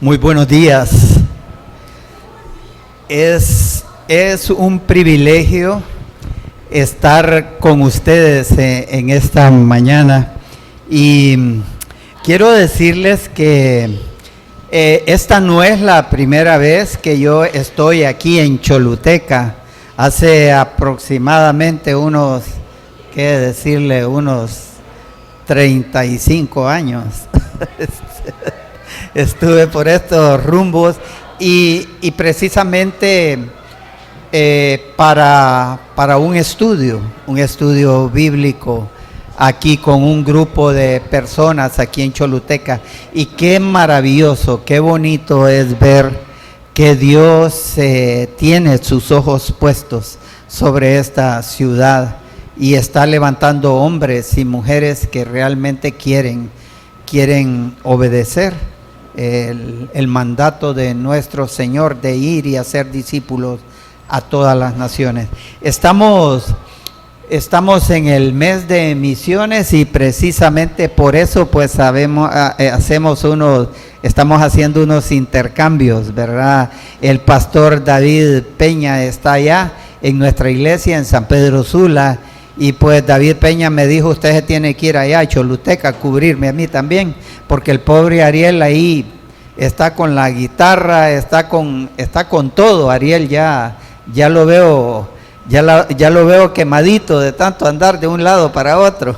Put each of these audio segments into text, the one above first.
Muy buenos días. Es un privilegio estar con ustedes en esta mañana y quiero decirles que esta no es la primera vez que yo estoy aquí en Choluteca. Hace aproximadamente unos 35 años. Estuve por estos rumbos y precisamente para un estudio bíblico aquí con un grupo de personas aquí en Choluteca. Y qué maravilloso, qué bonito es ver que Dios tiene sus ojos puestos sobre esta ciudad y está levantando hombres y mujeres que realmente quieren obedecer el mandato de nuestro Señor de ir y hacer discípulos a todas las naciones. Estamos en el mes de misiones y precisamente por eso pues estamos haciendo unos intercambios, ¿verdad? El pastor David Peña está allá en nuestra iglesia en San Pedro Sula y pues David Peña me dijo: usted se tiene que ir allá a Choluteca a cubrirme a mí también, porque el pobre Ariel ahí está con la guitarra, está con todo. Ariel ya lo veo quemadito de tanto andar de un lado para otro.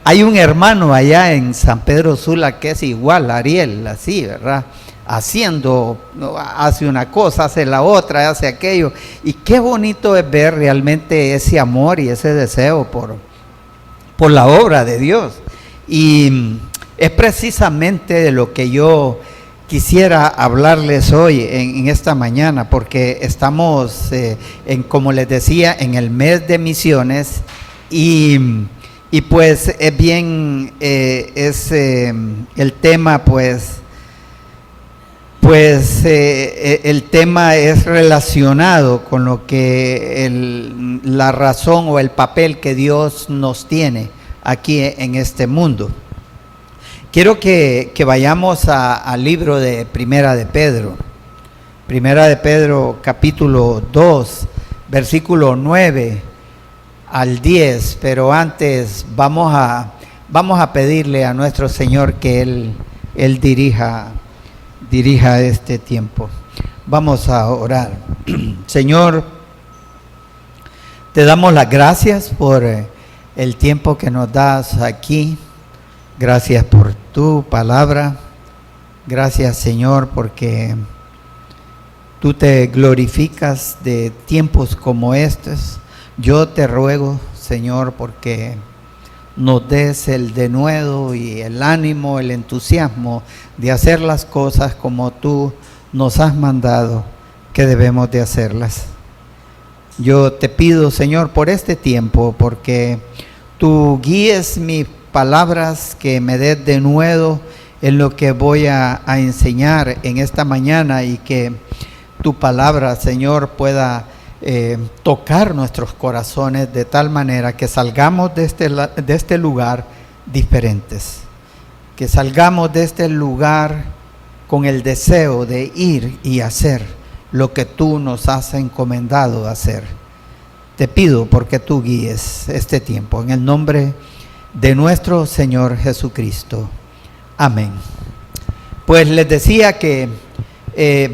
Hay un hermano allá en San Pedro Sula que es igual a Ariel, así, ¿verdad? Hace una cosa, hace la otra, hace aquello. Y qué bonito es ver realmente ese amor y ese deseo por la obra de Dios. Y es precisamente de lo que yo quisiera hablarles hoy en esta mañana, porque estamos, como les decía, en el mes de misiones y pues es bien, el tema el tema es relacionado con lo que la razón o el papel que Dios nos tiene aquí en este mundo. Quiero que vayamos al libro de Primera de Pedro. Primera de Pedro, capítulo 2, versículo 9 al 10. Pero antes vamos a pedirle a nuestro Señor que Él dirija este tiempo. Vamos a orar. Señor, te damos las gracias por el tiempo que nos das aquí. Gracias por tu palabra. Gracias, Señor, porque tú te glorificas de tiempos como estos. Yo te ruego, Señor, porque nos des el denuedo y el ánimo, el entusiasmo de hacer las cosas como tú nos has mandado que debemos de hacerlas. Yo te pido, Señor, por este tiempo, porque tú guíes mis palabras, que me des denuedo en lo que voy a enseñar en esta mañana y que tu palabra, Señor, pueda tocar nuestros corazones de tal manera que salgamos de este lugar diferentes, que salgamos de este lugar con el deseo de ir y hacer lo que tú nos has encomendado hacer. Te pido porque tú guíes este tiempo en el nombre de nuestro Señor Jesucristo. Amén. Pues les decía que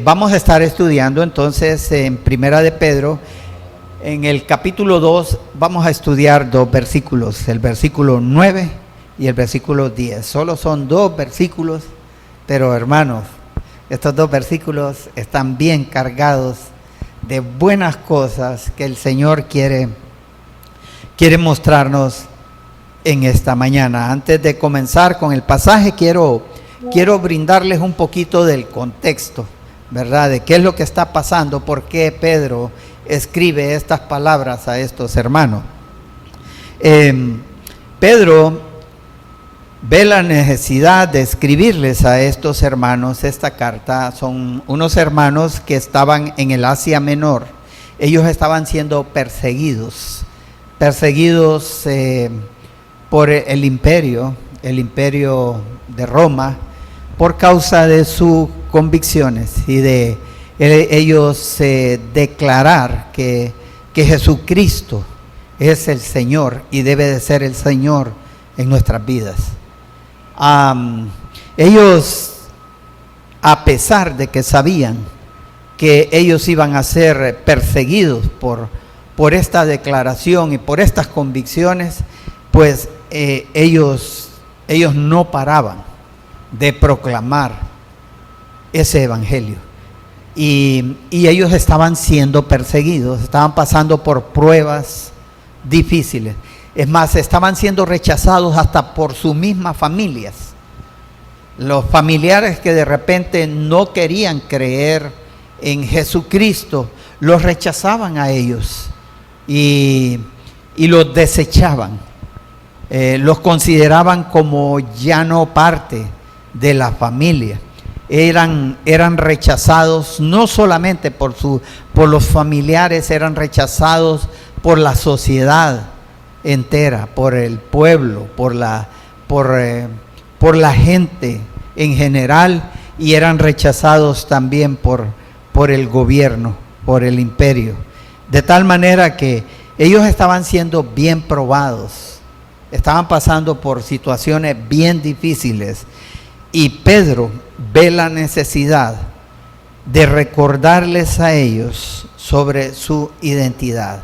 vamos a estar estudiando entonces en Primera de Pedro, en el capítulo 2, vamos a estudiar dos versículos, el versículo 9 y el versículo 10. Solo son dos versículos, pero hermanos, estos dos versículos están bien cargados de buenas cosas que el Señor quiere mostrarnos en esta mañana. Antes de comenzar con el pasaje, quiero brindarles un poquito del contexto, ¿verdad? De qué es lo que está pasando, por qué Pedro escribe estas palabras a estos hermanos. Pedro ve la necesidad de escribirles a estos hermanos esta carta. Son unos hermanos que estaban en el Asia Menor. Ellos estaban siendo perseguidos por el imperio de Roma, por causa de sus convicciones y de ellos declarar que Jesucristo es el Señor y debe de ser el Señor en nuestras vidas. Ellos, a pesar de que sabían que ellos iban a ser perseguidos por esta declaración y por estas convicciones, pues ellos no paraban de proclamar ese evangelio. Y ellos estaban siendo perseguidos, estaban pasando por pruebas difíciles. Es más, estaban siendo rechazados hasta por sus mismas familias. Los familiares que de repente no querían creer en Jesucristo, los rechazaban a ellos y los desechaban. Los consideraban como ya no parte de la familia. Eran rechazados no solamente por los familiares, eran rechazados por la sociedad entera, por el pueblo, por la gente en general, y eran rechazados también por el gobierno, por el imperio. De tal manera que ellos estaban siendo bien probados, estaban pasando por situaciones bien difíciles, y Pedro ve la necesidad de recordarles a ellos sobre su identidad.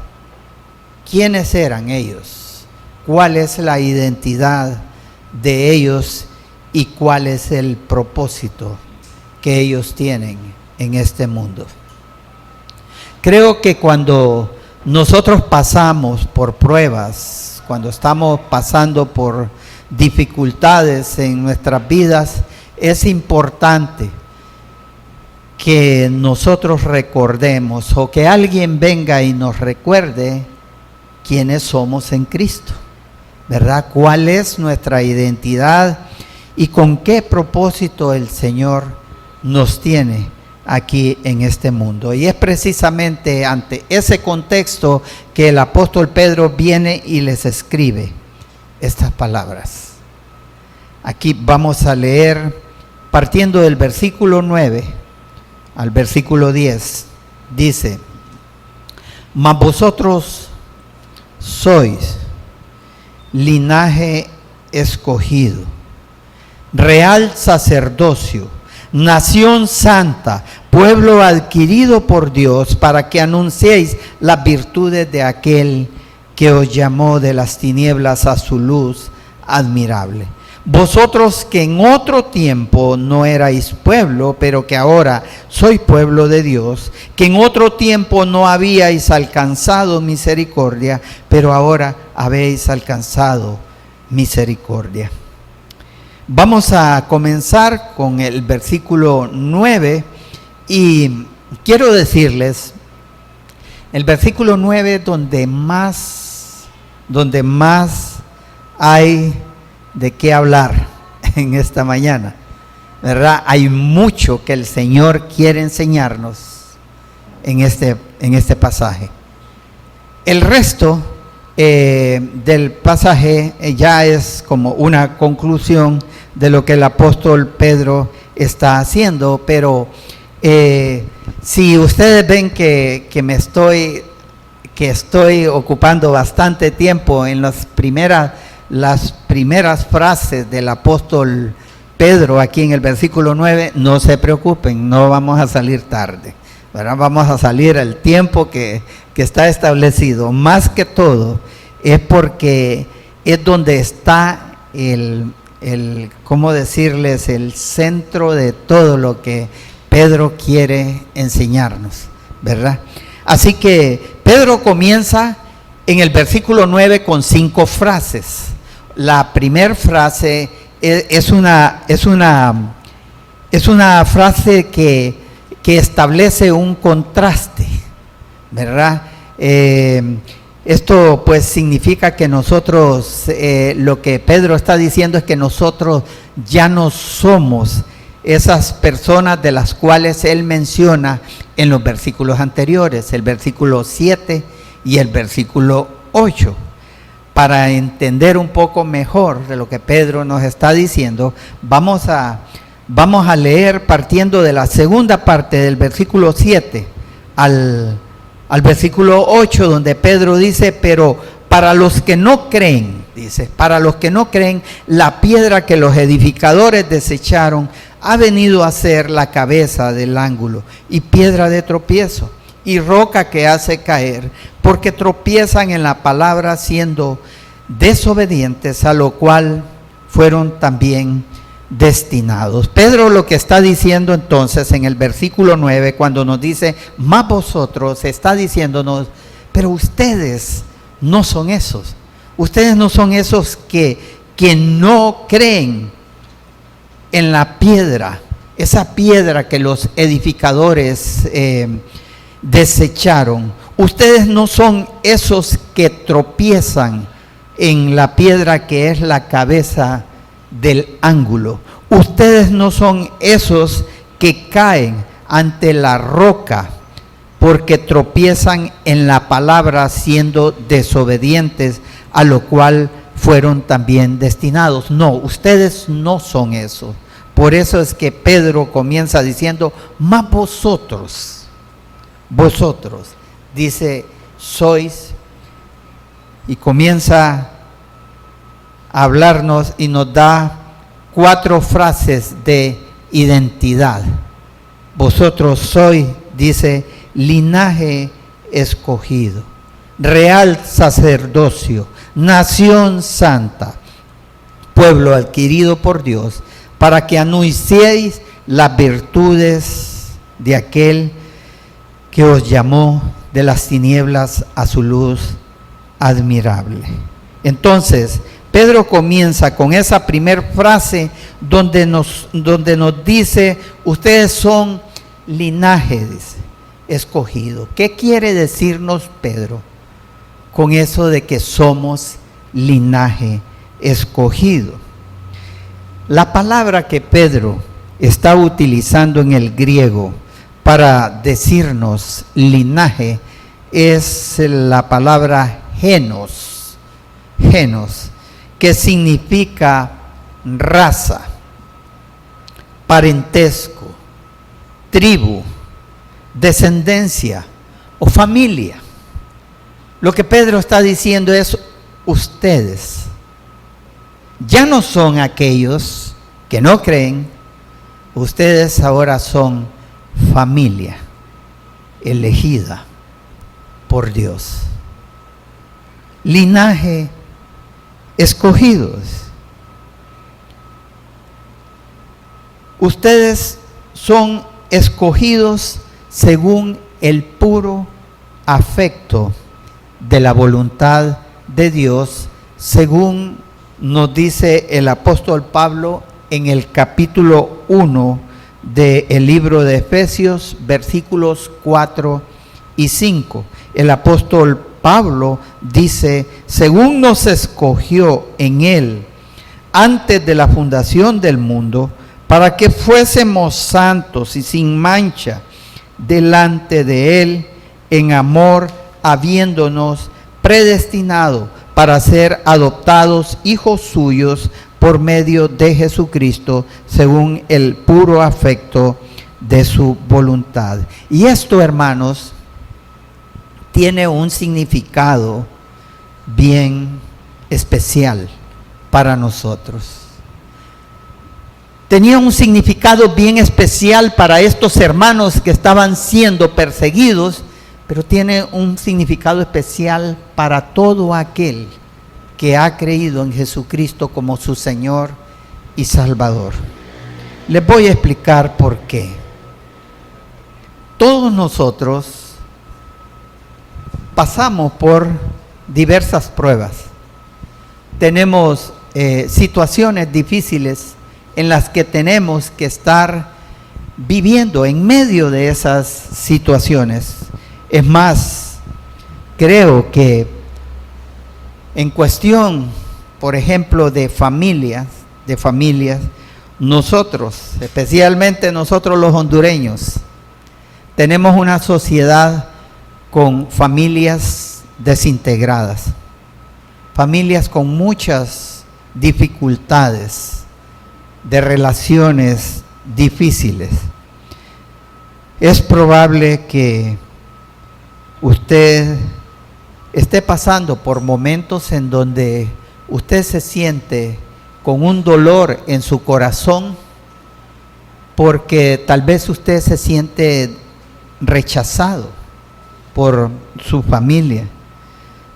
¿Quiénes eran ellos? ¿Cuál es la identidad de ellos y cuál es el propósito que ellos tienen en este mundo? Creo que cuando nosotros pasamos por pruebas, cuando estamos pasando por dificultades en nuestras vidas, es importante que nosotros recordemos, o que alguien venga y nos recuerde quiénes somos en Cristo, ¿verdad? ¿Cuál es nuestra identidad y con qué propósito el Señor nos tiene aquí en este mundo? Y es precisamente ante ese contexto que el apóstol Pedro viene y les escribe estas palabras. Aquí vamos a leer partiendo del versículo 9 al versículo 10. Dice: mas vosotros sois linaje escogido, real sacerdocio, nación santa, pueblo adquirido por Dios, para que anunciéis las virtudes de aquel que os llamó de las tinieblas a su luz admirable. Vosotros que en otro tiempo no erais pueblo, pero que ahora sois pueblo de Dios, que en otro tiempo no habíais alcanzado misericordia, pero ahora habéis alcanzado misericordia. Vamos a comenzar con el versículo 9 y quiero decirles, el versículo 9 donde más hay de qué hablar en esta mañana, ¿verdad? Hay mucho que el Señor quiere enseñarnos en este pasaje. El resto del pasaje ya es como una conclusión de lo que el apóstol Pedro está haciendo, pero si ustedes ven que estoy ocupando bastante tiempo en las primeras frases del apóstol Pedro aquí en el versículo 9, no se preocupen, no vamos a salir tarde, ¿verdad? Vamos a salir al tiempo que está establecido. Más que todo es porque es donde está ¿cómo decirles?, el centro de todo lo que Pedro quiere enseñarnos, ¿verdad? Así que Pedro comienza en el versículo 9 con 5 frases. La primera frase es una frase que establece un contraste, ¿verdad? Esto pues significa que nosotros, lo que Pedro está diciendo es que nosotros ya no somos esas personas de las cuales él menciona en los versículos anteriores, el versículo 7 y el versículo 8. Para entender un poco mejor de lo que Pedro nos está diciendo, vamos a Vamos a leer partiendo de la segunda parte del versículo 7 al versículo 8, donde Pedro dice: pero para los que no creen, dice, para los que no creen, la piedra que los edificadores desecharon ha venido a ser la cabeza del ángulo y piedra de tropiezo y roca que hace caer, porque tropiezan en la palabra siendo desobedientes, a lo cual fueron también destinados. Pedro lo que está diciendo entonces en el versículo 9, cuando nos dice: más vosotros, está diciéndonos: pero ustedes no son esos. Ustedes no son esos que no creen en la piedra, esa piedra que los edificadores desecharon. Ustedes no son esos que tropiezan en la piedra que es la cabeza del ángulo. Ustedes no son esos que caen ante la roca porque tropiezan en la palabra siendo desobedientes, a lo cual fueron también destinados. No, ustedes no son eso. Por eso es que Pedro comienza diciendo: más vosotros, dice, sois, y comienza a hablarnos y nos da 4 frases de identidad. Vosotros sois, dice, linaje escogido, real sacerdocio, nación santa, pueblo adquirido por Dios, para que anunciéis las virtudes de aquel que os llamó de las tinieblas a su luz admirable. Entonces, Pedro comienza con esa primer frase donde nos dice: ustedes son linaje, dice, escogido. ¿Qué quiere decirnos Pedro con eso de que somos linaje escogido? La palabra que Pedro está utilizando en el griego para decirnos linaje es la palabra genos, que significa raza, parentesco, tribu, descendencia o familia. Lo que Pedro está diciendo es: ustedes ya no son aquellos que no creen, ustedes ahora son familia elegida por Dios, linaje escogidos. Ustedes son escogidos según el puro afecto de la voluntad de Dios, según nos dice el apóstol Pablo en el capítulo 1 del libro de Efesios, versículos 4 y 5. El apóstol Pablo dice: según nos escogió en él antes de la fundación del mundo, para que fuésemos santos y sin mancha delante de él en amor, habiéndonos predestinado para ser adoptados hijos suyos por medio de Jesucristo, según el puro afecto de su voluntad. Y esto, hermanos, tiene un significado bien especial para nosotros. Tenía un significado bien especial para estos hermanos que estaban siendo perseguidos, pero tiene un significado especial para todo aquel que ha creído en Jesucristo como su Señor y Salvador. Les voy a explicar por qué. Todos nosotros pasamos por diversas pruebas. Tenemos situaciones difíciles en las que tenemos que estar viviendo en medio de esas situaciones. Es más, creo que en cuestión, por ejemplo, de familias, nosotros, especialmente nosotros los hondureños, tenemos una sociedad con familias desintegradas, familias con muchas dificultades de relaciones difíciles. Es probable que usted esté pasando por momentos en donde usted se siente con un dolor en su corazón porque tal vez usted se siente rechazado por su familia.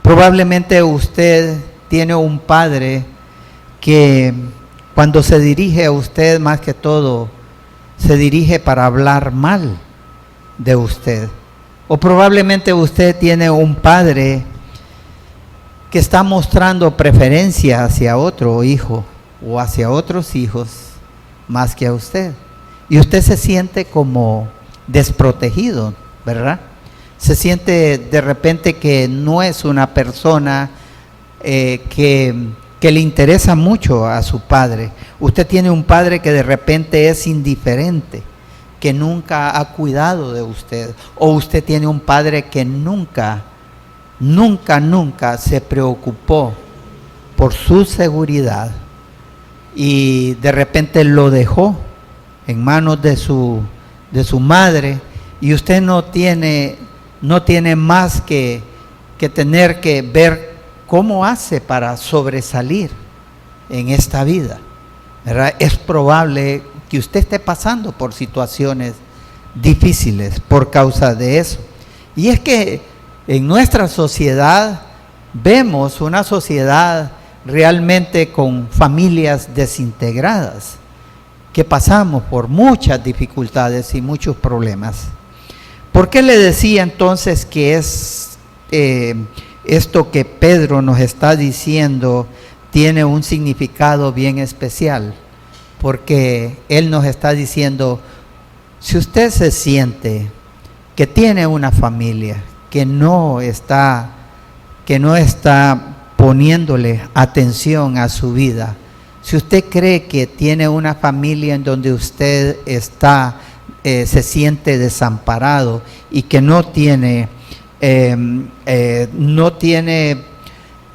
Probablemente usted tiene un padre que cuando se dirige a usted, más que todo, se dirige para hablar mal de usted. O probablemente usted tiene un padre que está mostrando preferencia hacia otro hijo o hacia otros hijos más que a usted. Y usted se siente como desprotegido, ¿verdad? Se siente de repente que no es una persona que le interesa mucho a su padre. Usted tiene un padre que de repente es indiferente, que nunca ha cuidado de usted. O usted tiene un padre que nunca se preocupó por su seguridad y de repente lo dejó en manos de su madre, y usted no tiene más que tener que ver cómo hace para sobresalir en esta vida, ¿verdad? Es probable que usted esté pasando por situaciones difíciles por causa de eso. Y es que en nuestra sociedad vemos una sociedad realmente con familias desintegradas, que pasamos por muchas dificultades y muchos problemas. ¿Por qué le decía entonces que es esto que Pedro nos está diciendo tiene un significado bien especial? Porque él nos está diciendo, si usted se siente que tiene una familia que no está poniéndole atención a su vida, si usted cree que tiene una familia en donde usted se siente desamparado y que no tiene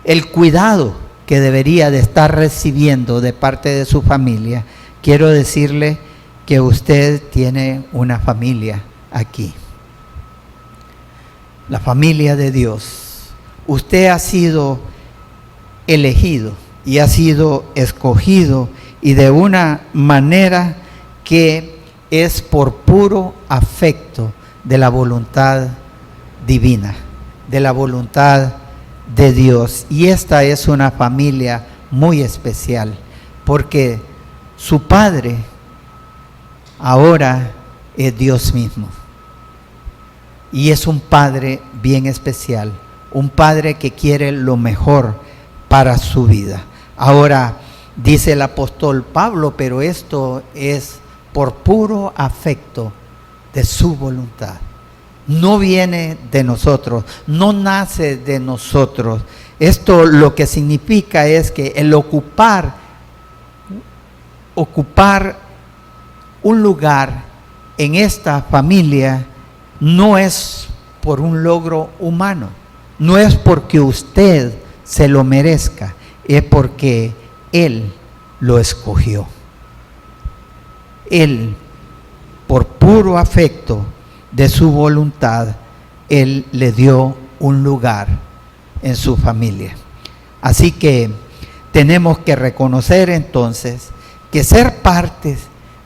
el cuidado que debería de estar recibiendo de parte de su familia, quiero decirle que usted tiene una familia aquí. La familia de Dios. Usted ha sido elegido y ha sido escogido, y de una manera que es por puro afecto de la voluntad divina, de la voluntad de Dios. Y esta es una familia muy especial, porque su Padre ahora es Dios mismo. Y es un Padre bien especial, un Padre que quiere lo mejor para su vida. Ahora, dice el apóstol Pablo, pero esto es por puro afecto de su voluntad. No viene de nosotros, no nace de nosotros. Esto lo que significa es que el ocupar un lugar en esta familia no es por un logro humano, no es porque usted se lo merezca, es porque Él lo escogió. Él, por puro afecto de su voluntad, Él le dio un lugar en su familia. Así que tenemos que reconocer entonces que ser parte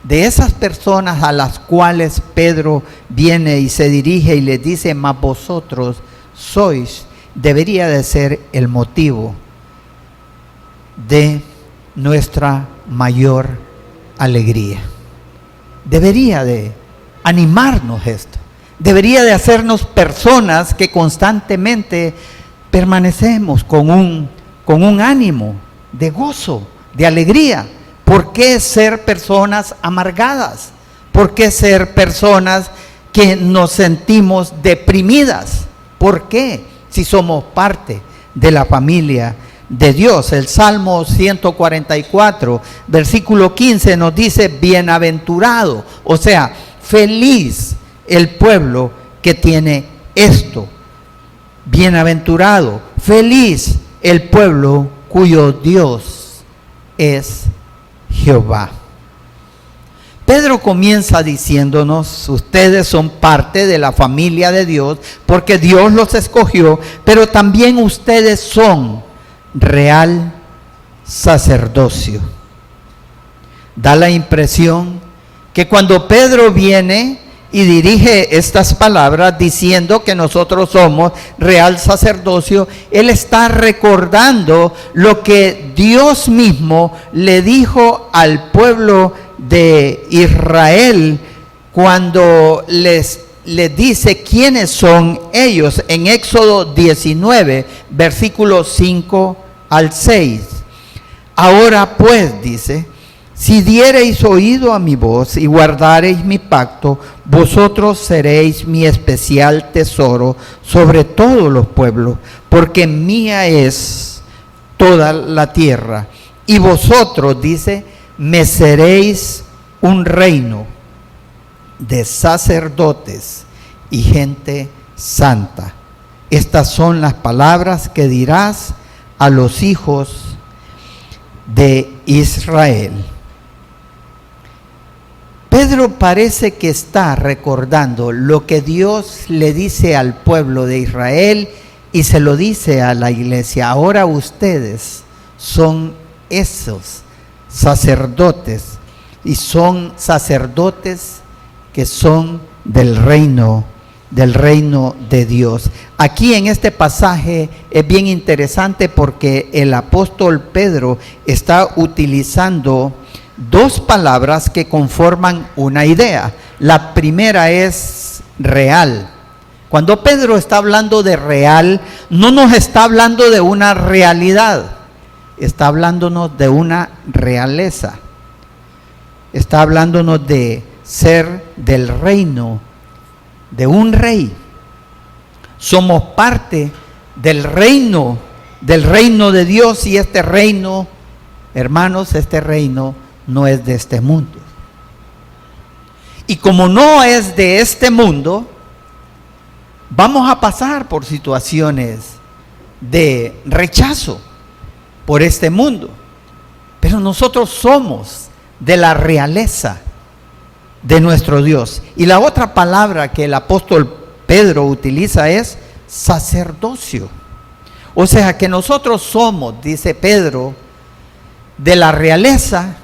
de esas personas a las cuales Pedro viene y se dirige y les dice, mas vosotros sois, debería de ser el motivo de nuestra mayor alegría. Debería de animarnos esto. Debería de hacernos personas que constantemente permanecemos con un ánimo de gozo, de alegría. ¿Por qué ser personas amargadas? ¿Por qué ser personas que nos sentimos deprimidas? ¿Por qué? Si somos parte de la familia de Dios. El Salmo 144, versículo 15 nos dice, bienaventurado, o sea, feliz el pueblo que tiene esto. Bienaventurado, feliz el pueblo cuyo Dios es Jehová. Pedro comienza diciéndonos, ustedes son parte de la familia de Dios porque Dios los escogió, pero también ustedes son real sacerdocio. Da la impresión que cuando Pedro viene y dirige estas palabras diciendo que nosotros somos real sacerdocio, él está recordando lo que Dios mismo le dijo al pueblo de Israel cuando les dice quiénes son ellos en Éxodo 19, versículos 5 al 6. Ahora pues, dice, si diereis oído a mi voz y guardareis mi pacto, vosotros seréis mi especial tesoro sobre todos los pueblos, porque mía es toda la tierra. Y vosotros, dice, me seréis un reino de sacerdotes y gente santa. Estas son las palabras que dirás a los hijos de Israel. Pedro parece que está recordando lo que Dios le dice al pueblo de Israel y se lo dice a la iglesia. Ahora ustedes son esos sacerdotes y son sacerdotes que son del reino de Dios. Aquí en este pasaje es bien interesante porque el apóstol Pedro está utilizando dos palabras que conforman una idea. La primera es real. Cuando Pedro está hablando de real, no nos está hablando de una realidad, está hablándonos de una realeza. Está hablándonos de ser del reino, de un rey. Somos parte del reino de Dios, y este reino, hermanos, este reino no es de este mundo. Y como no es de este mundo, vamos a pasar por situaciones de rechazo por este mundo. Pero nosotros somos de la realeza de nuestro Dios. Y la otra palabra que el apóstol Pedro utiliza es sacerdocio. O sea que nosotros somos, dice Pedro, de la realeza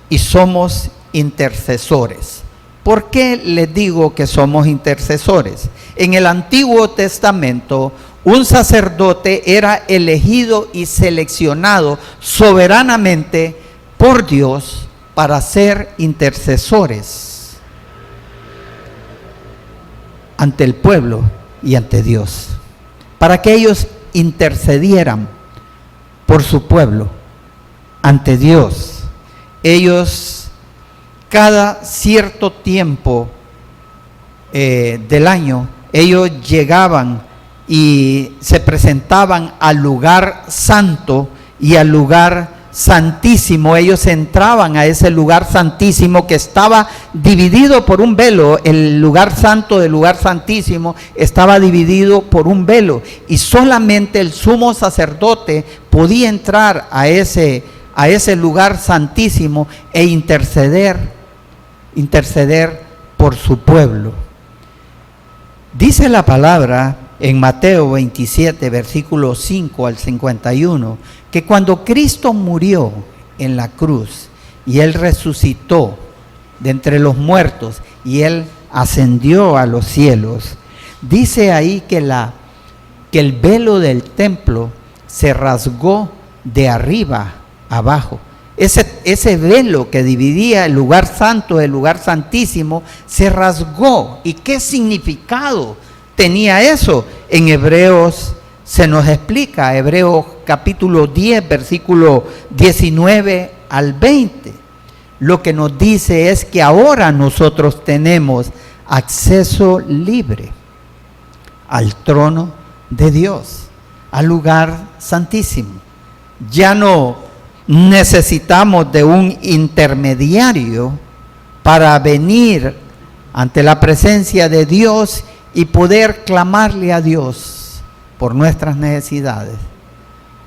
y somos intercesores. ¿Por qué les digo que somos intercesores? En el Antiguo Testamento, un sacerdote era elegido y seleccionado soberanamente por Dios para ser intercesores ante el pueblo y ante Dios, para que ellos intercedieran por su pueblo ante Dios. Ellos cada cierto tiempo del año, ellos llegaban y se presentaban al lugar santo y al lugar santísimo. Ellos entraban a ese lugar santísimo que estaba dividido por un velo. El lugar santo del lugar santísimo estaba dividido por un velo, y solamente el sumo sacerdote podía entrar a ese lugar santísimo e interceder por su pueblo. Dice la palabra en Mateo 27, versículos 5 al 51, que cuando Cristo murió en la cruz y Él resucitó de entre los muertos y Él ascendió a los cielos, dice ahí que el velo del templo se rasgó de arriba abajo. Ese velo que dividía el lugar santo del lugar santísimo se rasgó. ¿Y qué significado tenía eso? En Hebreos se nos explica, Hebreos capítulo 10, versículo 19 al 20. Lo que nos dice es que ahora nosotros tenemos acceso libre al trono de Dios, al lugar santísimo. Ya no necesitamos de un intermediario para venir ante la presencia de Dios y poder clamarle a Dios por nuestras necesidades,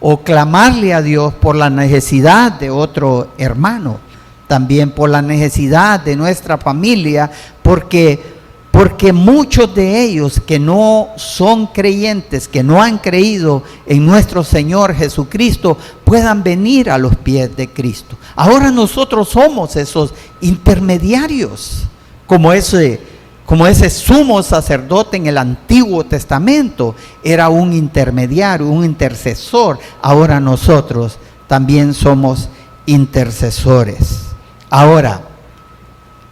o clamarle a Dios por la necesidad de otro hermano. también por la necesidad de nuestra familia, porque muchos de ellos que no son creyentes, que no han creído en nuestro Señor Jesucristo, puedan venir a los pies de Cristo. Ahora nosotros somos esos intermediarios, como ese sumo sacerdote en el Antiguo Testamento era un intermediario, un intercesor. Ahora nosotros también somos intercesores. Ahora,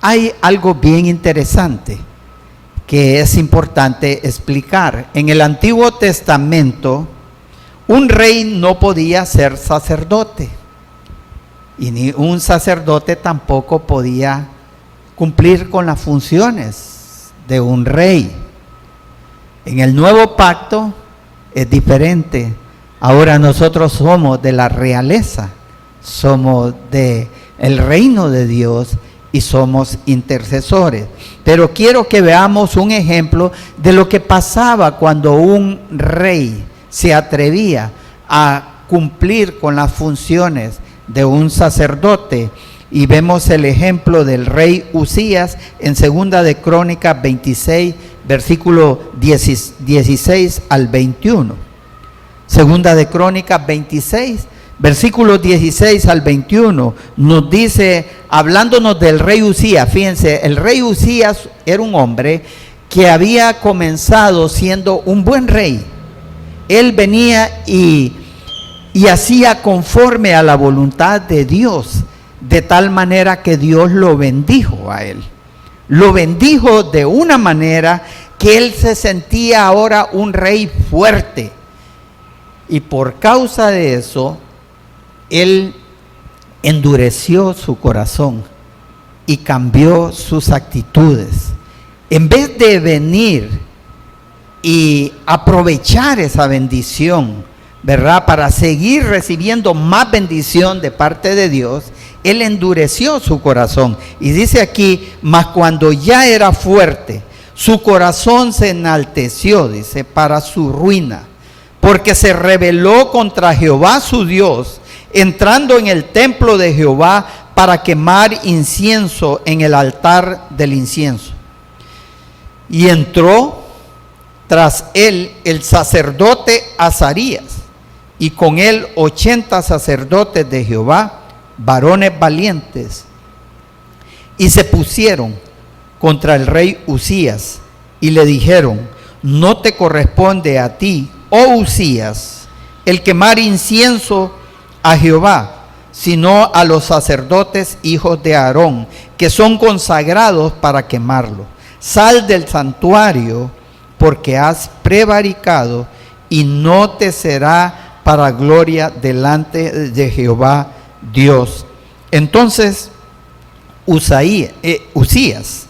hay algo bien interesante que es importante explicar. En el Antiguo Testamento, un rey no podía ser sacerdote, y ni un sacerdote tampoco podía cumplir con las funciones de un rey. En el nuevo pacto es diferente. Ahora nosotros somos de la realeza, somos del reino de Dios y somos intercesores. Pero quiero que veamos un ejemplo de lo que pasaba cuando un rey se atrevía a cumplir con las funciones de un sacerdote. Y vemos el ejemplo del rey Usías en 2 de Crónicas 26, versículo 16 al 21. 2 de Crónicas 26, versículos 16 al 21, nos dice, hablándonos del rey Usías. Fíjense, el rey Usías era un hombre que había comenzado siendo un buen rey. Él venía y hacía conforme a la voluntad de Dios, de tal manera que Dios lo bendijo a él. Lo bendijo de una manera que él se sentía ahora un rey fuerte. Y por causa de eso, él endureció su corazón y cambió sus actitudes. En vez de venir y aprovechar esa bendición, ¿verdad?, para seguir recibiendo más bendición de parte de Dios, él endureció su corazón. Y dice aquí, mas cuando ya era fuerte, su corazón se enalteció, dice, para su ruina, porque se rebeló contra Jehová su Dios, entrando en el templo de Jehová para quemar incienso en el altar del incienso. Y entró tras él el sacerdote Azarías, y con él 80 sacerdotes de Jehová, varones valientes, y se pusieron contra el rey Usías, y le dijeron, no te corresponde a ti, oh Usías, el quemar incienso a Jehová, sino a los sacerdotes hijos de Aarón, que son consagrados para quemarlo. Sal del santuario, porque has prevaricado, y no te será para gloria delante de Jehová Dios. Entonces Usías,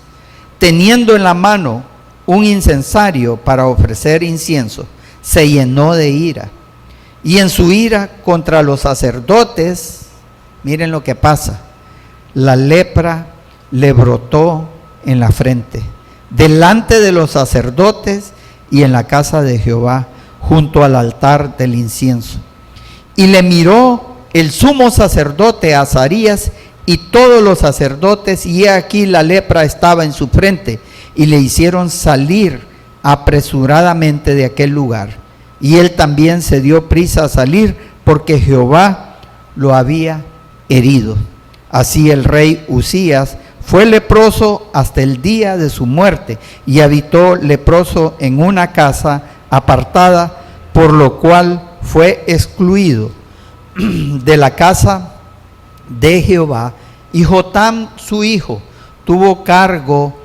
teniendo en la mano un incensario para ofrecer incienso, se llenó de ira, y en su ira contra los sacerdotes, miren lo que pasa, la lepra le brotó en la frente, delante de los sacerdotes y en la casa de Jehová, junto al altar del incienso. Y le miró el sumo sacerdote Azarías y todos los sacerdotes, y he aquí la lepra estaba en su frente, y le hicieron salir apresuradamente de aquel lugar. Y él también se dio prisa a salir, porque Jehová lo había herido. Así el rey Usías fue leproso hasta el día de su muerte, y habitó leproso en una casa apartada, por lo cual fue excluido de la casa de Jehová. Y Jotam su hijo tuvo cargo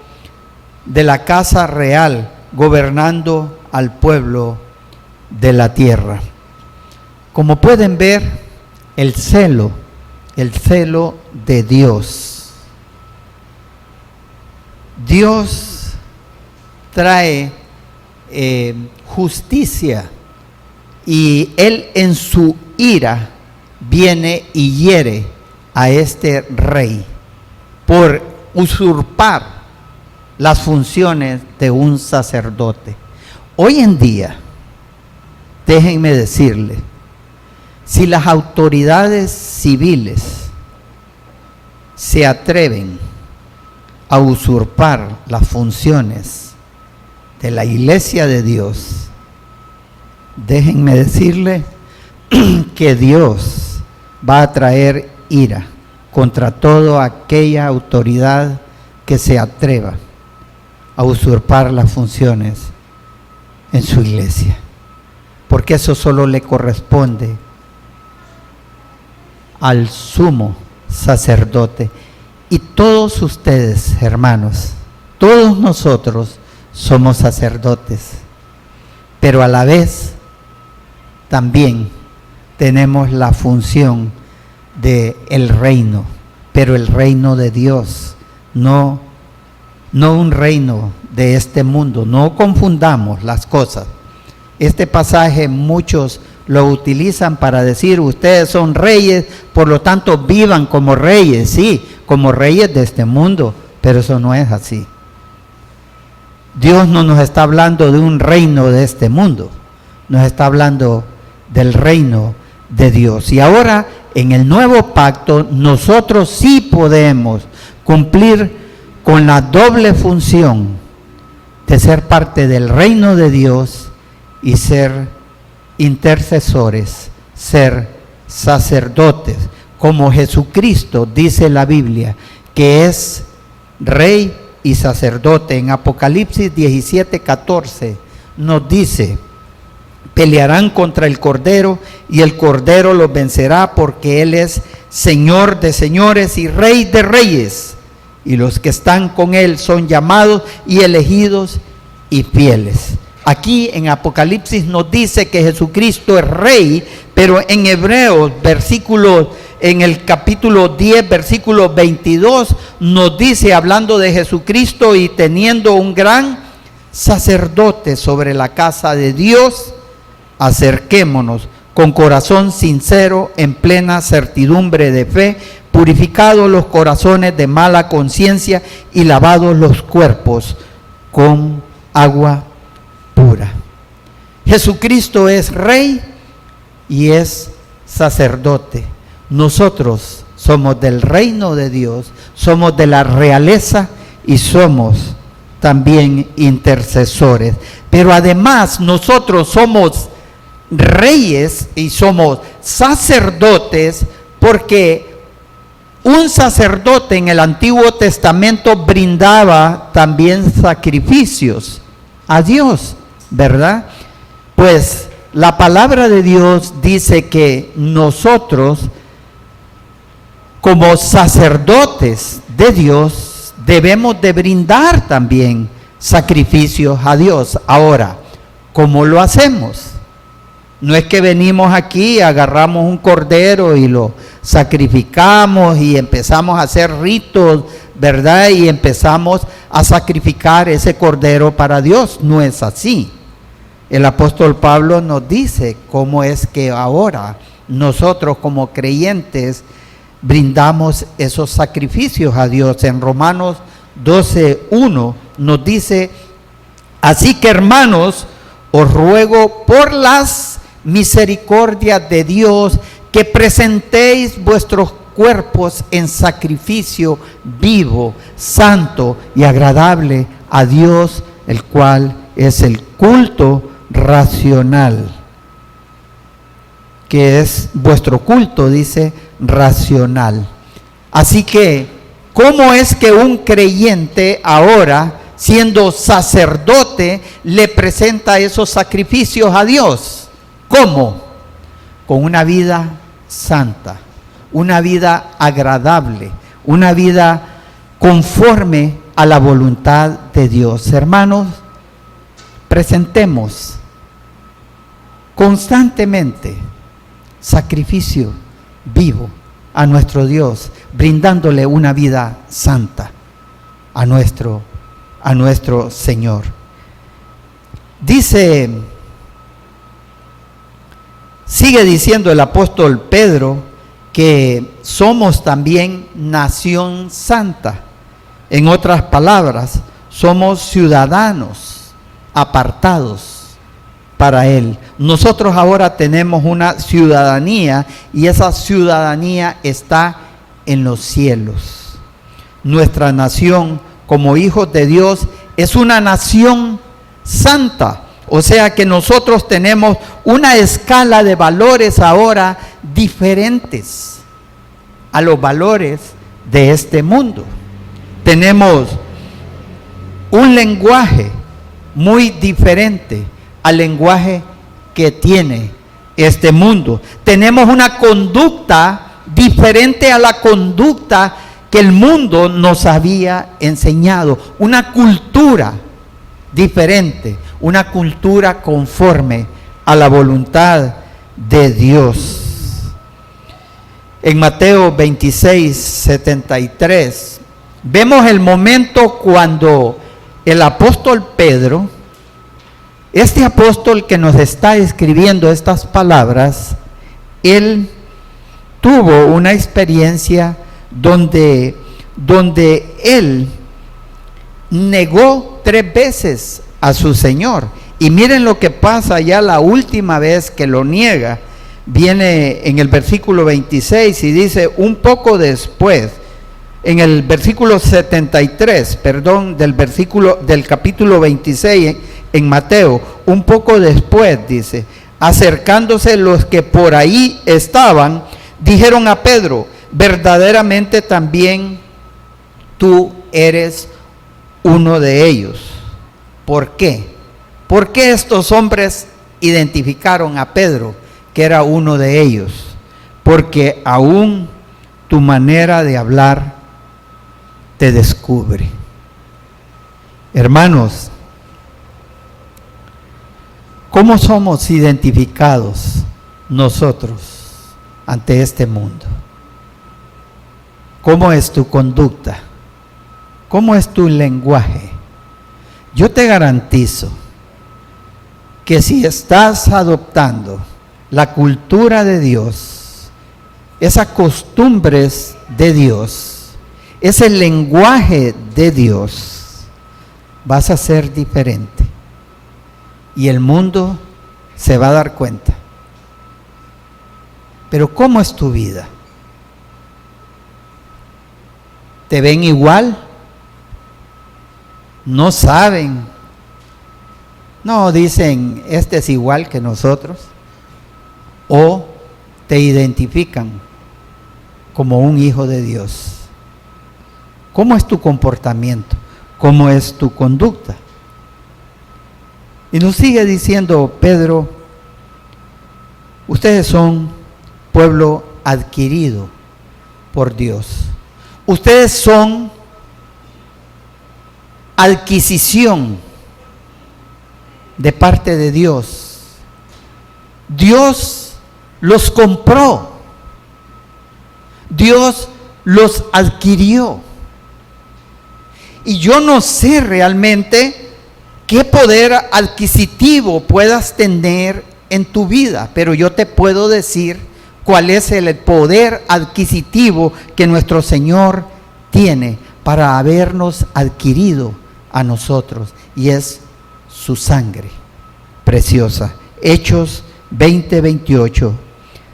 de la casa real, gobernando al pueblo de la tierra. Como pueden ver, el celo de Dios. Dios trae justicia, y él en su ira viene y hiere a este rey por usurpar las funciones de un sacerdote. Hoy en día, déjenme decirle, si las autoridades civiles se atreven a usurpar las funciones de la iglesia de Dios, déjenme decirle que Dios va a traer ira contra toda aquella autoridad que se atreva a usurpar las funciones en su iglesia, porque eso solo le corresponde al sumo sacerdote. Y todos ustedes, hermanos, todos nosotros somos sacerdotes, pero a la vez también tenemos la función del reino, pero el reino de Dios, no un reino de este mundo. No confundamos las cosas. Este pasaje muchos lo utilizan para decir, ustedes son reyes, por lo tanto vivan como reyes. Sí, como reyes de este mundo, pero eso no es así. Dios no nos está hablando de un reino de este mundo, nos está hablando del reino de Dios. Y ahora, en el nuevo pacto, nosotros sí podemos cumplir con la doble función de ser parte del reino de Dios y ser intercesores, ser sacerdotes, como Jesucristo dice la Biblia, que es rey y sacerdote. En Apocalipsis 17:14 nos dice, pelearán contra el Cordero y el Cordero los vencerá, porque Él es Señor de señores y Rey de reyes, y los que están con Él son llamados y elegidos y fieles. Aquí en Apocalipsis nos dice que Jesucristo es Rey, pero en Hebreos, en el capítulo 10, versículo 22, nos dice, hablando de Jesucristo y teniendo un gran sacerdote sobre la casa de Dios, acerquémonos con corazón sincero, en plena certidumbre de fe, purificados los corazones de mala conciencia y lavados los cuerpos con agua pura. Jesucristo es Rey y es sacerdote. Nosotros somos del reino de Dios, somos de la realeza y somos también intercesores. Pero además nosotros somos reyes y somos sacerdotes, porque un sacerdote en el Antiguo Testamento brindaba también sacrificios a Dios, ¿verdad? Pues la palabra de Dios dice que nosotros, como sacerdotes de Dios, debemos de brindar también sacrificios a Dios. Ahora, ¿cómo lo hacemos? No es que venimos aquí, agarramos un cordero y lo sacrificamos y empezamos a hacer ritos, ¿verdad? Y empezamos a sacrificar ese cordero para Dios. No es así. El apóstol Pablo nos dice cómo es que ahora nosotros como creyentes brindamos esos sacrificios a Dios. En Romanos 12:1 nos dice, así que hermanos, os ruego por las misericordias de Dios que presentéis vuestros cuerpos en sacrificio vivo, santo y agradable a Dios, el cual es el culto racional, que es vuestro culto, dice, racional. Así que, ¿cómo es que un creyente ahora, siendo sacerdote, le presenta esos sacrificios a Dios? ¿Cómo? Con una vida santa, una vida agradable, una vida conforme a la voluntad de Dios. Hermanos, presentemos constantemente sacrificio vivo a nuestro Dios, brindándole una vida santa a nuestro Señor. Sigue diciendo el apóstol Pedro que somos también nación santa. En otras palabras, somos ciudadanos apartados para Él. Nosotros ahora tenemos una ciudadanía y esa ciudadanía está en los cielos. nuestra nación como hijos de Dios es una nación santa. O sea que nosotros tenemos una escala de valores ahora diferentes a los valores de este mundo. Tenemos un lenguaje muy diferente al lenguaje que tiene este mundo. Tenemos una conducta diferente a la conducta que el mundo nos había enseñado. Una cultura diferente, una cultura conforme a la voluntad de Dios. En Mateo 26:73 vemos el momento cuando el apóstol Pedro, este apóstol que nos está escribiendo estas palabras, él tuvo una experiencia donde él negó 3 veces a su Señor. Y miren lo que pasa ya la última vez que lo niega. Viene en el versículo 26 y dice: un poco después, en el versículo 73, del capítulo 26 en Mateo, un poco después dice: acercándose los que por ahí estaban, dijeron a Pedro: verdaderamente también tú eres uno de ellos. ¿Por qué? ¿Por qué estos hombres identificaron a Pedro que era uno de ellos? Porque aún tu manera de hablar te descubre. Hermanos, ¿cómo somos identificados nosotros ante este mundo? ¿Cómo es tu conducta? ¿Cómo es tu lenguaje? Yo te garantizo que si estás adoptando la cultura de Dios, esas costumbres de Dios, ese lenguaje de Dios, vas a ser diferente. Y el mundo se va a dar cuenta. Pero ¿cómo es tu vida? ¿Te ven igual? ¿No saben? No, dicen, este es igual que nosotros. ¿O te identifican como un hijo de Dios? ¿Cómo es tu comportamiento? ¿Cómo es tu conducta? Y nos sigue diciendo Pedro: ustedes son pueblo adquirido por Dios. Ustedes son adquisición de parte de Dios. Dios los compró. Dios los adquirió. Y yo no sé realmente qué poder adquisitivo puedas tener en tu vida, pero yo te puedo decir cuál es el poder adquisitivo que nuestro Señor tiene para habernos adquirido a nosotros, y es su sangre preciosa. Hechos 20:28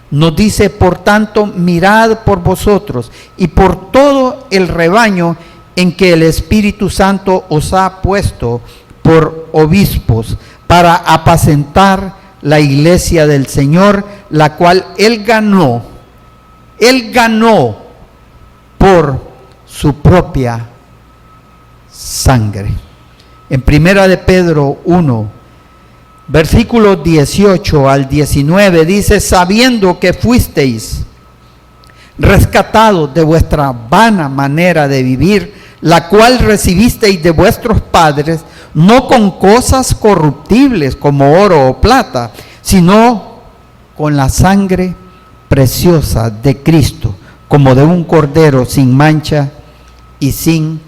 nos dice: por tanto, mirad por vosotros y por todo el rebaño en que el Espíritu Santo os ha puesto por obispos, para apacentar la iglesia del Señor, la cual Él ganó por su propia sangre. En Primera de Pedro 1, versículos 18 al 19 dice: sabiendo que fuisteis rescatados de vuestra vana manera de vivir, la cual recibisteis de vuestros padres, no con cosas corruptibles como oro o plata, sino con la sangre preciosa de Cristo, como de un cordero sin mancha y sin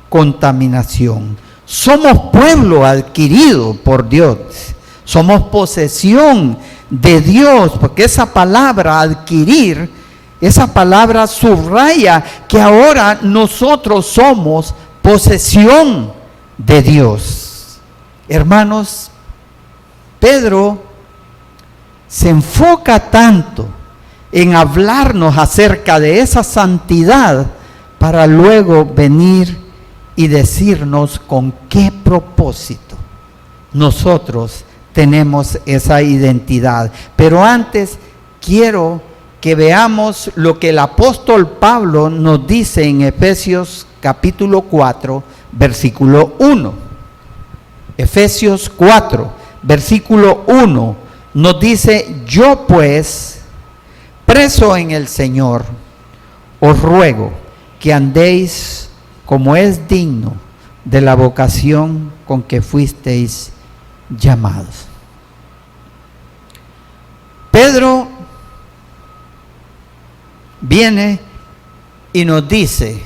contaminación. Somos pueblo adquirido por Dios, somos posesión de Dios, porque esa palabra adquirir, esa palabra subraya que ahora nosotros somos posesión de Dios. Hermanos, Pedro se enfoca tanto en hablarnos acerca de esa santidad para luego venir y decirnos con qué propósito nosotros tenemos esa identidad. Pero antes quiero que veamos lo que el apóstol Pablo nos dice en Efesios capítulo 4, versículo 1. Efesios 4, versículo 1 nos dice: yo pues, preso en el Señor, os ruego que andéis como es digno de la vocación con que fuisteis llamados. Pedro viene y nos dice,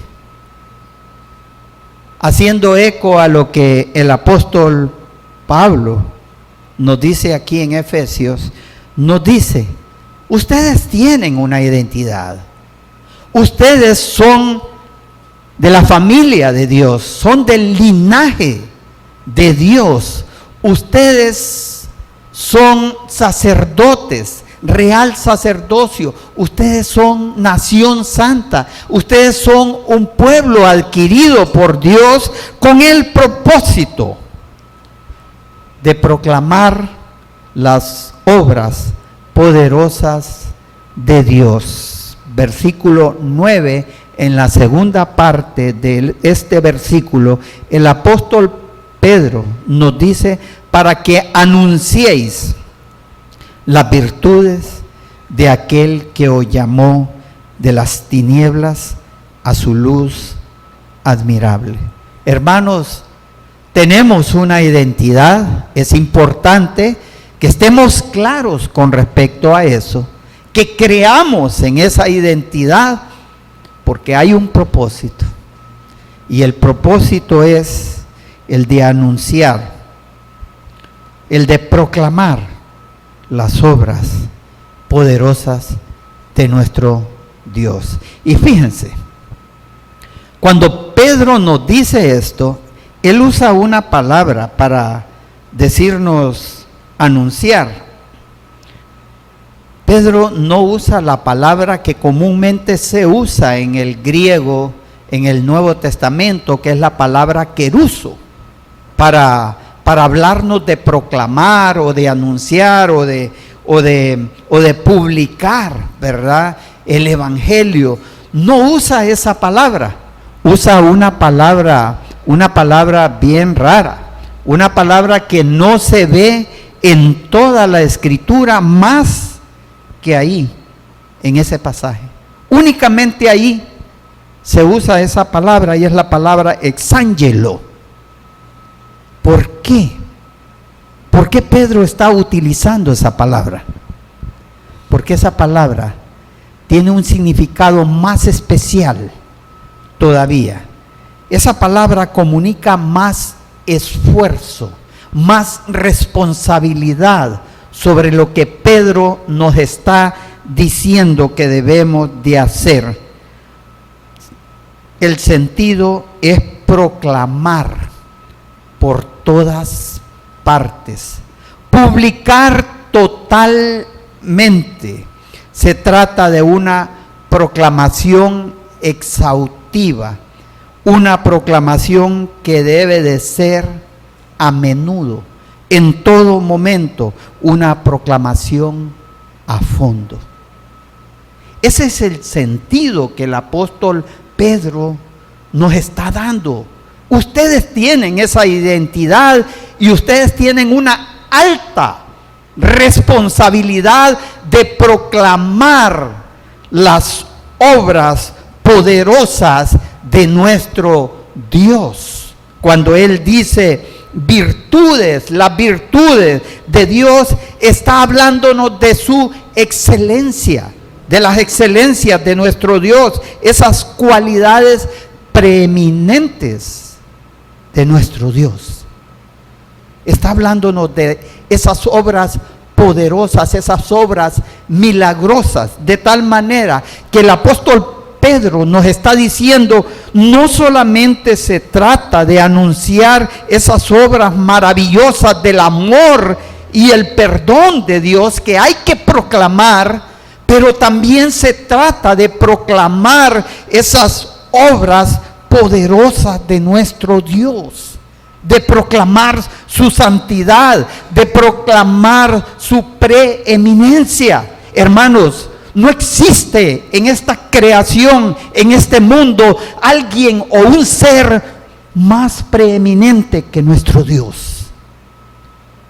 haciendo eco a lo que el apóstol Pablo nos dice aquí en Efesios, nos dice: ustedes tienen una identidad, ustedes son de la familia de Dios, son del linaje de Dios, ustedes son sacerdotes, real sacerdocio, ustedes son nación santa, ustedes son un pueblo adquirido por Dios con el propósito de proclamar las obras poderosas de Dios. Versículo 9, en la segunda parte de este versículo, el apóstol Pedro nos dice: para que anunciéis las virtudes de aquel que os llamó de las tinieblas a su luz admirable. Hermanos, tenemos una identidad, es importante que estemos claros con respecto a eso, que creamos en esa identidad, porque hay un propósito, y el propósito es el de anunciar, el de proclamar las obras poderosas de nuestro Dios. Y fíjense, cuando Pedro nos dice esto, él usa una palabra para decirnos anunciar. Pedro no usa la palabra que comúnmente se usa en el griego, en el Nuevo Testamento, que es la palabra keruso, para hablarnos de proclamar o de anunciar o de publicar, ¿verdad?, el evangelio. No usa esa palabra, usa una palabra bien rara, una palabra que no se ve en toda la escritura más que ahí, en ese pasaje. Únicamente ahí se usa esa palabra, y es la palabra exángelo. ¿Por qué? ¿Por qué Pedro está utilizando esa palabra? Porque esa palabra tiene un significado más especial todavía. Esa palabra comunica más esfuerzo, más responsabilidad sobre lo que Pedro nos está diciendo que debemos de hacer. El sentido es proclamar por todas partes, publicar totalmente. Se trata de una proclamación exhaustiva, una proclamación que debe de ser a menudo, en todo momento, una proclamación a fondo. Ese es el sentido que el apóstol Pedro nos está dando. Ustedes tienen esa identidad y ustedes tienen una alta responsabilidad de proclamar las obras poderosas de nuestro Dios. Cuando Él dice virtudes, las virtudes de Dios, está hablándonos de su excelencia, de las excelencias de nuestro Dios, esas cualidades preeminentes de nuestro Dios. Está hablándonos de esas obras poderosas, esas obras milagrosas, de tal manera que el apóstol Pedro nos está diciendo: no solamente se trata de anunciar esas obras maravillosas del amor y el perdón de Dios que hay que proclamar, pero también se trata de proclamar esas obras poderosas de nuestro Dios, de proclamar su santidad, de proclamar su preeminencia. Hermanos, no existe en esta creación, en este mundo, alguien o un ser más preeminente que nuestro Dios.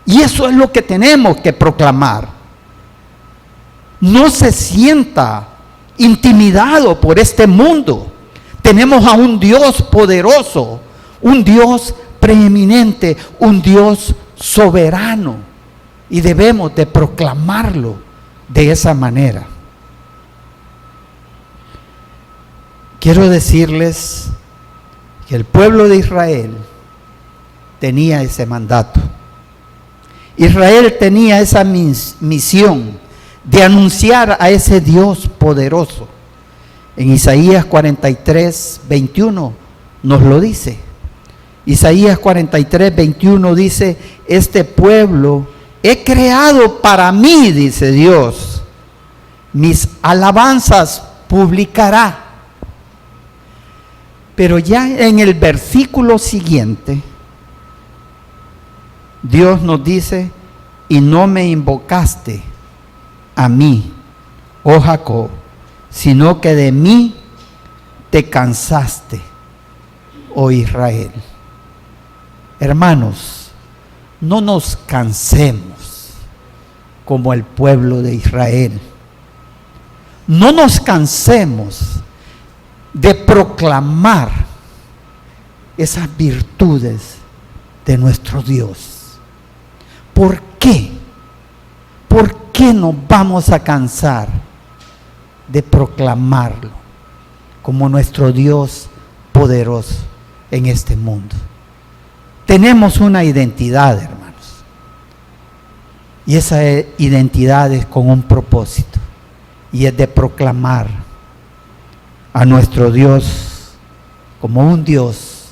Y eso es lo que tenemos que proclamar. No se sienta intimidado por este mundo. Tenemos a un Dios poderoso, un Dios preeminente, un Dios soberano, y debemos de proclamarlo de esa manera. Quiero decirles que el pueblo de Israel tenía ese mandato. Israel tenía esa misión de anunciar a ese Dios poderoso. En Isaías 43, 21 nos lo dice. Isaías 43, 21 dice: este pueblo he creado para mí, dice Dios, mis alabanzas publicará. Pero ya en el versículo siguiente, Dios nos dice: y no me invocaste a mí, oh Jacob, sino que de mí te cansaste, oh Israel. Hermanos, no nos cansemos como el pueblo de Israel. No nos cansemos de proclamar esas virtudes de nuestro Dios. ¿Por qué? ¿Por qué nos vamos a cansar de proclamarlo como nuestro Dios poderoso en este mundo? Tenemos una identidad, hermanos, y esa identidad es con un propósito, y es de proclamar a nuestro Dios como un Dios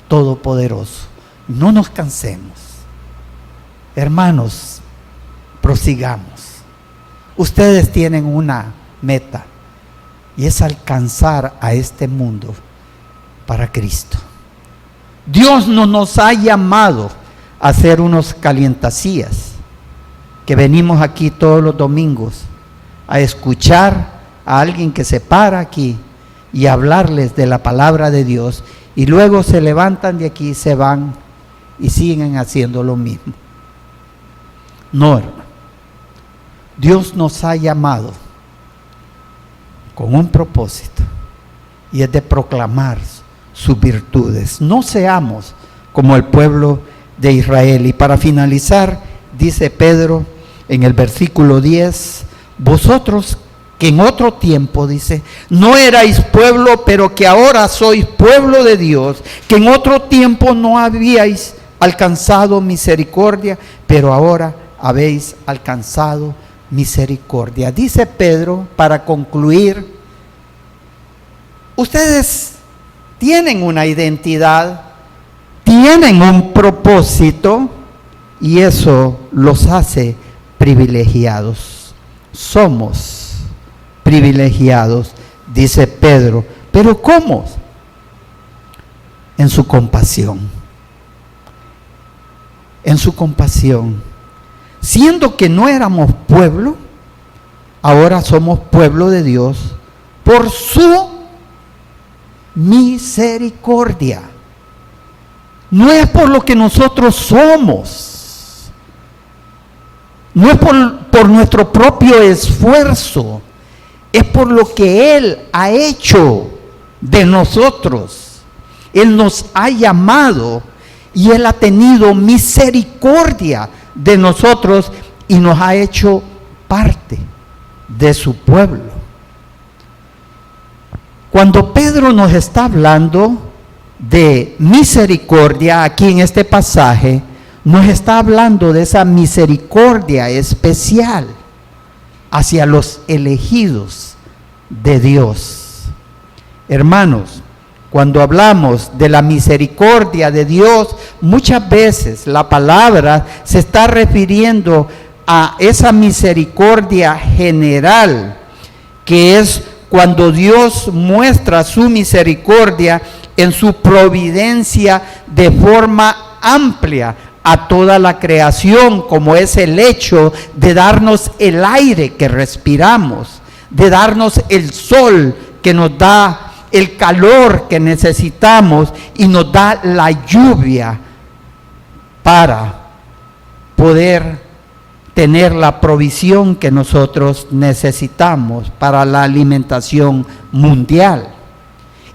todopoderoso. No nos cansemos, hermanos, prosigamos. Ustedes tienen una meta, y es alcanzar a este mundo para Cristo. Dios no nos ha llamado a ser unos calientacías que venimos aquí todos los domingos a escuchar a alguien que se para aquí y hablarles de la palabra de Dios, y luego se levantan de aquí, se van y siguen haciendo lo mismo. No, hermano. Dios nos ha llamado con un propósito, y es de proclamar sus virtudes. No seamos como el pueblo de Israel. Y para finalizar, dice Pedro en el versículo 10: vosotros que en otro tiempo, dice, no erais pueblo, pero que ahora sois pueblo de Dios, que en otro tiempo no habíais alcanzado misericordia, pero ahora habéis alcanzado misericordia. Dice Pedro, para concluir, ustedes tienen una identidad, tienen un propósito, y eso los hace privilegiados. Somos privilegiados, dice Pedro. ¿Pero cómo? En su compasión. En su compasión. Siendo que no éramos pueblo, ahora somos pueblo de Dios por su misericordia. No es por lo que nosotros somos, no es por nuestro propio esfuerzo, es por lo que Él ha hecho de nosotros. Él nos ha llamado y Él ha tenido misericordia de nosotros y nos ha hecho parte de su pueblo. Cuando Pedro nos está hablando de misericordia aquí en este pasaje, nos está hablando de esa misericordia especial hacia los elegidos de Dios. Hermanos, cuando hablamos de la misericordia de Dios, muchas veces la palabra se está refiriendo a esa misericordia general, que es cuando Dios muestra su misericordia en su providencia de forma amplia a toda la creación, como es el hecho de darnos el aire que respiramos, de darnos el sol que nos da el calor que necesitamos y nos da la lluvia para poder tener la provisión que nosotros necesitamos para la alimentación mundial.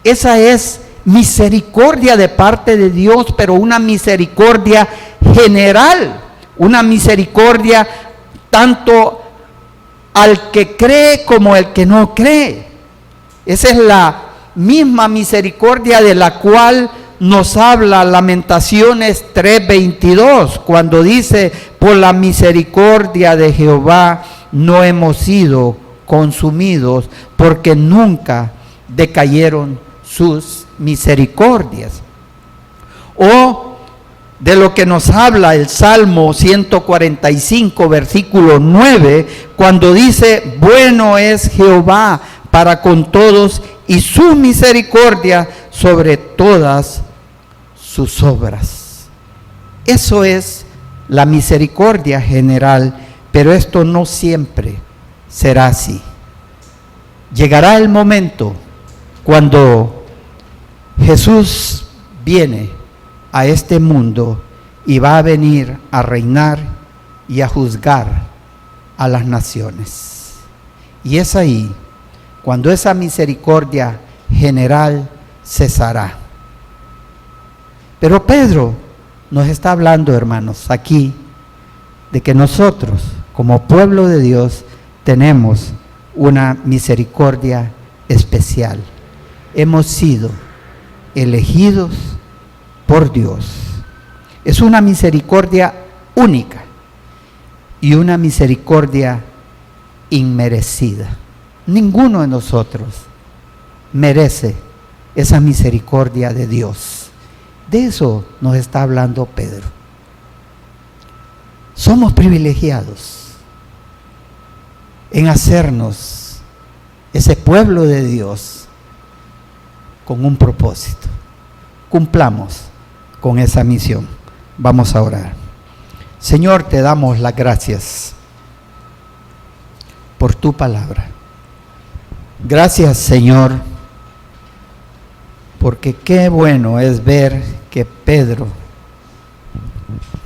Esa es misericordia de parte de Dios, pero una misericordia general, una misericordia tanto al que cree como al que no cree. Esa es la misma misericordia de la cual nos habla Lamentaciones 3:22, cuando dice: por la misericordia de Jehová no hemos sido consumidos, porque nunca decayeron sus misericordias. O de lo que nos habla el Salmo 145, versículo 9, cuando dice: bueno es Jehová para con todos, y su misericordia sobre todas sus obras. Eso es la misericordia general, pero esto no siempre será así. Llegará el momento cuando Jesús viene a este mundo y va a venir a reinar y a juzgar a las naciones. Y es ahí cuando esa misericordia general cesará. Pero Pedro nos está hablando, hermanos, aquí de que nosotros, como pueblo de Dios, tenemos una misericordia especial. Hemos sido elegidos por Dios. Es una misericordia única y una misericordia inmerecida. Ninguno de nosotros merece esa misericordia de Dios. De eso nos está hablando Pedro. Somos privilegiados en hacernos ese pueblo de Dios con un propósito. Cumplamos con esa misión. Vamos a orar. Señor, te damos las gracias por tu palabra. Gracias, Señor, porque qué bueno es ver que Pedro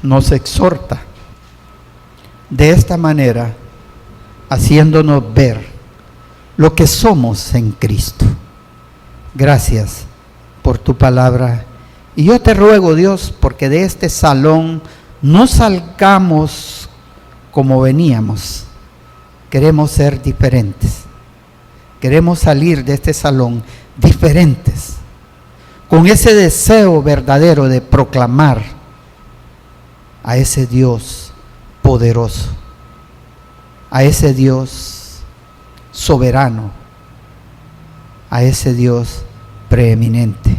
nos exhorta de esta manera, haciéndonos ver lo que somos en Cristo. Gracias por tu palabra. Y yo te ruego, Dios, porque de este salón no salgamos como veníamos. Queremos ser diferentes. Queremos salir de este salón diferentes, con ese deseo verdadero de proclamar a ese Dios poderoso, a ese Dios soberano, a ese Dios preeminente.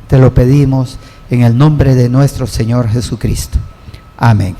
Te lo pedimos en el nombre de nuestro Señor Jesucristo. Amén.